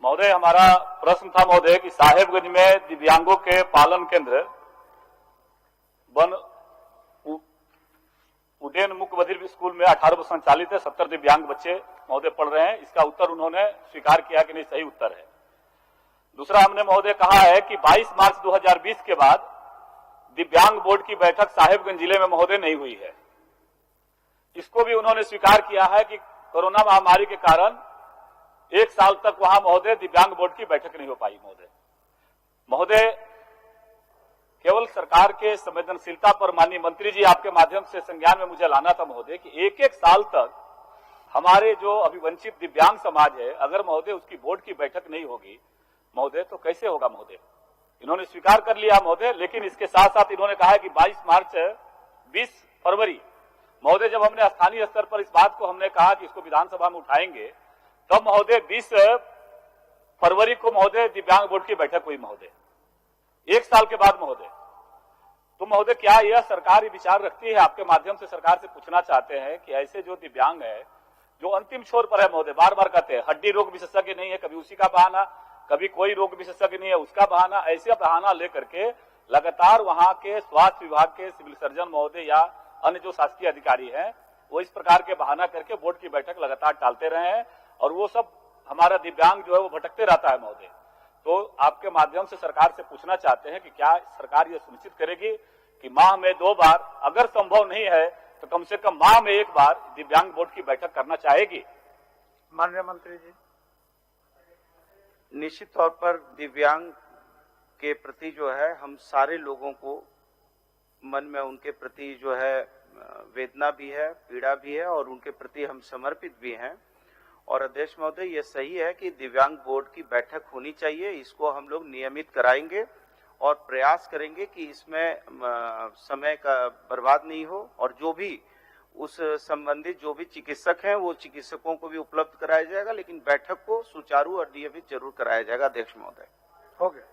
महोदय, हमारा प्रश्न था महोदय कि साहेबगंज में दिव्यांगों के पालन केंद्र उडेन मुख्य बधिर स्कूल में 18 वर्ष संचालित है। 70 दिव्यांग बच्चे महोदय पढ़ रहे हैं। इसका उत्तर उन्होंने स्वीकार किया कि नहीं, सही उत्तर है। दूसरा, हमने महोदय कहा है कि 22 मार्च 2020 के बाद दिव्यांग बोर्ड की बैठक साहेबगंज जिले में महोदय नहीं हुई है। इसको भी उन्होंने स्वीकार किया है कि कोरोना महामारी के कारण 1 साल तक वहां महोदय दिव्यांग बोर्ड की बैठक नहीं हो पाई। महोदय केवल सरकार के संवेदनशीलता पर माननीय मंत्री जी आपके माध्यम से संज्ञान में मुझे लाना था महोदय कि 1-1 साल तक हमारे जो अभिवंचित दिव्यांग समाज है, अगर महोदय उसकी बोर्ड की बैठक नहीं होगी महोदय तो कैसे होगा महोदय। इन्होंने स्वीकार कर लिया महोदय, लेकिन इसके साथ साथ इन्होंने कहा है कि 22 मार्च 20 फरवरी महोदय, जब हमने स्थानीय स्तर पर इस बात को हमने कहा कि इसको विधानसभा में उठाएंगे, तब महोदय 20 फरवरी को महोदय दिव्यांग बोर्ड की बैठक हुई महोदय, 1 साल के बाद महोदय। तो महोदय क्या यह सरकार ये विचार रखती है, आपके माध्यम से सरकार से पूछना चाहते हैं कि ऐसे जो दिव्यांग है जो अंतिम छोर पर है महोदय, बार बार कहते हैं हड्डी रोग विशेषज्ञ नहीं है, कभी उसी का बहाना, कभी कोई रोग विशेषज्ञ नहीं है उसका बहाना, ऐसे बहाना लेकर के लगातार वहां के स्वास्थ्य विभाग के सिविल सर्जन महोदय या अन्य जो शासकीय अधिकारी हैं वो इस प्रकार के बहाना करके बोर्ड की बैठक लगातार टालते रहे हैं और वो सब हमारा दिव्यांग जो है वो भटकते रहता है महोदय। तो आपके माध्यम से सरकार से पूछना चाहते हैं कि क्या सरकार ये सुनिश्चित करेगी कि माह में 2 बार, अगर संभव नहीं है तो कम से कम माह में 1 बार दिव्यांग बोर्ड की बैठक करना चाहेगी। माननीय मंत्री जी। निश्चित तौर पर दिव्यांग के प्रति जो है हम सारे लोगों को मन में उनके प्रति जो है वेदना भी है, पीड़ा भी है और उनके प्रति हम समर्पित भी हैं। और अध्यक्ष महोदय, ये सही है कि दिव्यांग बोर्ड की बैठक होनी चाहिए, इसको हम लोग नियमित कराएंगे और प्रयास करेंगे कि इसमें समय का बर्बाद नहीं हो और जो भी उस संबंधित जो भी चिकित्सक हैं वो चिकित्सकों को भी उपलब्ध कराया जाएगा, लेकिन बैठक को सुचारू और नियमित जरूर कराया जाएगा। अध्यक्ष महोदय, हो गया।